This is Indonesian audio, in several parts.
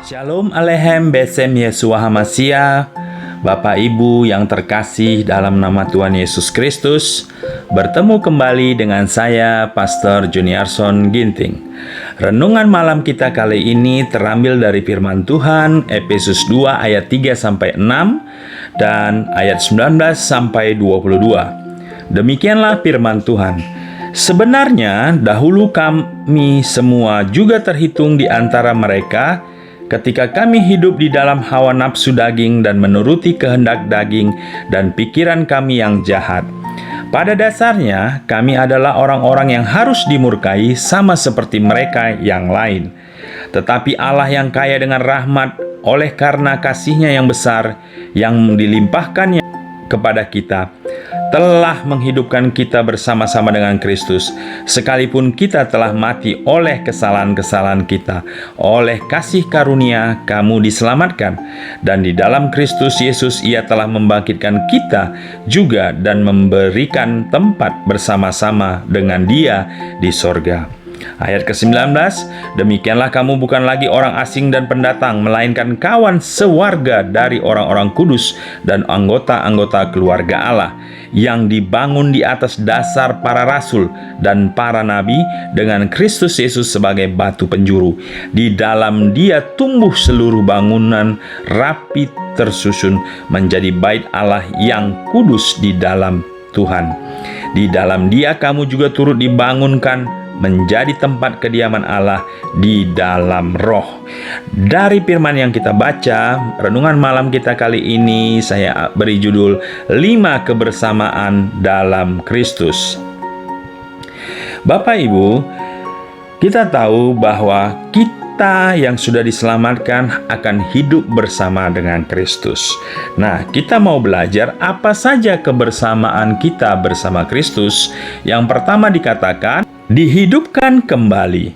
Shalom Aleichem Besem Yeshua HaMashiach. Bapak Ibu yang terkasih dalam nama Tuhan Yesus Kristus, bertemu kembali dengan saya Pastor Juniarson Ginting. Renungan malam kita kali ini terambil dari firman Tuhan Efesus 2 ayat 3-6 dan ayat 19-22. Demikianlah firman Tuhan. Sebenarnya dahulu kami semua juga terhitung di antara mereka ketika kami hidup di dalam hawa nafsu daging dan menuruti kehendak daging dan pikiran kami yang jahat. Pada dasarnya, kami adalah orang-orang yang harus dimurkai sama seperti mereka yang lain. Tetapi Allah yang kaya dengan rahmat, oleh karena kasih-Nya yang besar, yang dilimpahkannya kepada kita, telah menghidupkan kita bersama-sama dengan Kristus, sekalipun kita telah mati oleh kesalahan-kesalahan kita. Oleh kasih karunia kamu diselamatkan, dan di dalam Kristus Yesus Ia telah membangkitkan kita juga dan memberikan tempat bersama-sama dengan Dia di sorga. Ayat ke-19, demikianlah kamu bukan lagi orang asing dan pendatang, melainkan kawan sewarga dari orang-orang kudus dan anggota-anggota keluarga Allah, yang dibangun di atas dasar para rasul dan para nabi, dengan Kristus Yesus sebagai batu penjuru. Di dalam Dia tumbuh seluruh bangunan rapi tersusun menjadi bait Allah yang kudus di dalam Tuhan. Di dalam Dia kamu juga turut dibangunkan menjadi tempat kediaman Allah di dalam roh. Dari firman yang kita baca, renungan malam kita kali ini saya beri judul 5 kebersamaan dalam Kristus. Bapak Ibu, kita tahu bahwa kita yang sudah diselamatkan akan hidup bersama dengan Kristus. Nah, kita mau belajar apa saja kebersamaan kita bersama Kristus. Yang pertama dikatakan dihidupkan kembali.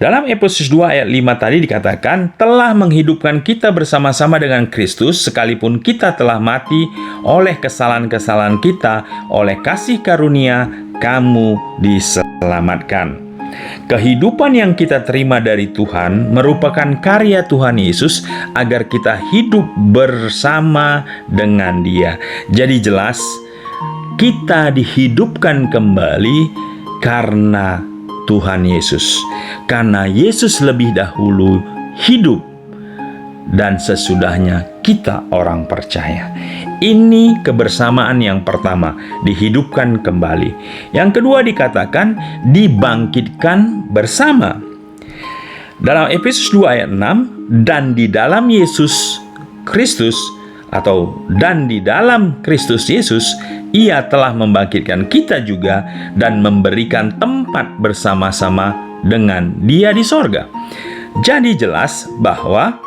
Dalam Efesus 2 ayat 5 tadi dikatakan telah menghidupkan kita bersama-sama dengan Kristus, sekalipun kita telah mati oleh kesalahan-kesalahan kita. Oleh kasih karunia kamu diselamatkan. Kehidupan yang kita terima dari Tuhan merupakan karya Tuhan Yesus agar kita hidup bersama dengan Dia. Jadi jelas kita dihidupkan kembali karena Tuhan Yesus. Karena Yesus lebih dahulu hidup, dan sesudahnya kita orang percaya. Ini kebersamaan yang pertama, dihidupkan kembali. Yang kedua dikatakan dibangkitkan bersama. Dalam Efesus 2 ayat 6, dan di dalam Yesus Kristus, atau dan di dalam Kristus Yesus Ia telah membangkitkan kita juga dan memberikan tempat bersama-sama dengan Dia di sorga. Jadi jelas bahwa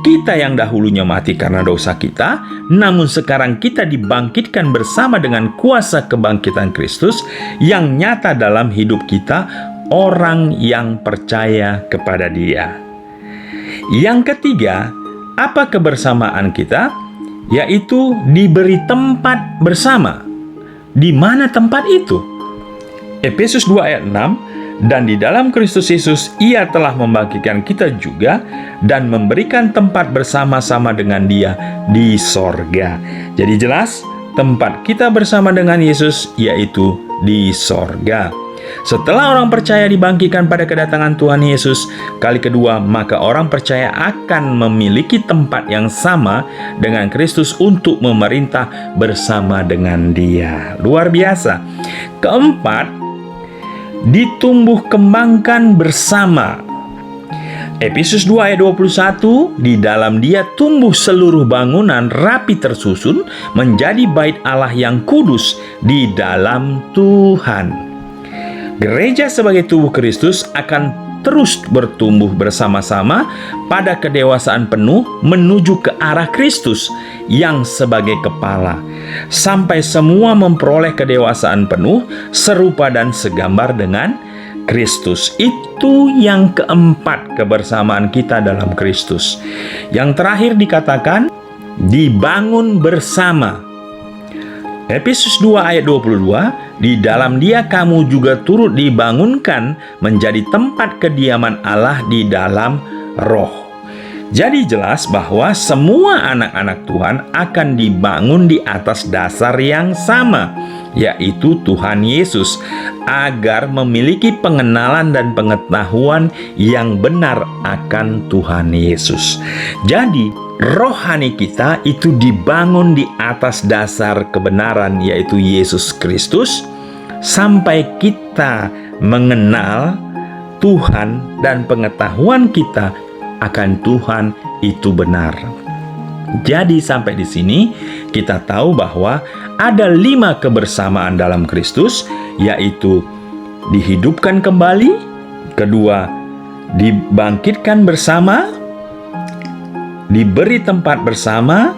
kita yang dahulunya mati karena dosa kita, namun sekarang kita dibangkitkan bersama dengan kuasa kebangkitan Kristus yang nyata dalam hidup kita, orang yang percaya kepada Dia. Yang ketiga, apa kebersamaan kita? Yaitu diberi tempat bersama. Di mana tempat itu? Efesus 2 ayat 6, dan di dalam Kristus Yesus Ia telah membangkitkan kita juga dan memberikan tempat bersama-sama dengan Dia di sorga. Jadi jelas tempat kita bersama dengan Yesus yaitu di sorga. Setelah orang percaya dibangkitkan pada kedatangan Tuhan Yesus kali kedua, maka orang percaya akan memiliki tempat yang sama dengan Kristus untuk memerintah bersama dengan Dia. Luar biasa. Keempat, ditumbuh kembangkan bersama. Efesus 2 ayat 21, di dalam Dia tumbuh seluruh bangunan rapi tersusun menjadi bait Allah yang kudus di dalam Tuhan. Gereja sebagai tubuh Kristus akan terus bertumbuh bersama-sama pada kedewasaan penuh menuju ke arah Kristus yang sebagai kepala, sampai semua memperoleh kedewasaan penuh serupa dan segambar dengan Kristus. Itu yang keempat, kebersamaan kita dalam Kristus. Yang terakhir dikatakan dibangun bersama. Efesus 2 ayat 22, di dalam Dia kamu juga turut dibangunkan menjadi tempat kediaman Allah di dalam Roh. Jadi jelas bahwa semua anak-anak Tuhan akan dibangun di atas dasar yang sama, yaitu Tuhan Yesus, agar memiliki pengenalan dan pengetahuan yang benar akan Tuhan Yesus. Jadi, rohani kita itu dibangun di atas dasar kebenaran, yaitu Yesus Kristus, sampai kita mengenal Tuhan dan pengetahuan kita akan Tuhan itu benar. Jadi sampai di sini kita tahu bahwa ada 5 kebersamaan dalam Kristus, yaitu dihidupkan kembali, kedua dibangkitkan bersama, diberi tempat bersama,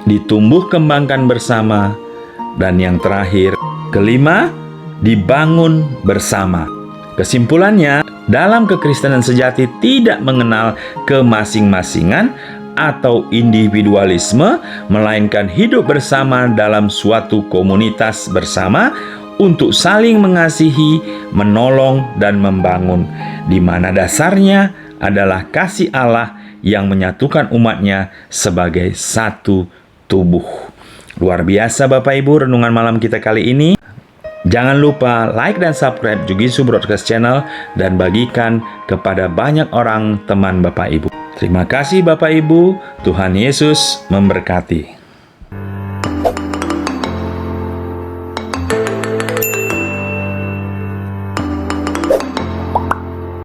ditumbuh kembangkan bersama, dan yang terakhir, kelima, dibangun bersama. Kesimpulannya, dalam kekristenan sejati tidak mengenal kemasing-masingan atau individualisme, melainkan hidup bersama dalam suatu komunitas bersama untuk saling mengasihi, menolong, dan membangun, di mana dasarnya adalah kasih Allah yang menyatukan umatnya sebagai satu tubuh. Luar biasa Bapak Ibu renungan malam kita kali ini. Jangan lupa like dan subscribe Jugisu Broadcast Channel dan bagikan kepada banyak orang teman Bapak Ibu. Terima kasih Bapak Ibu, Tuhan Yesus memberkati.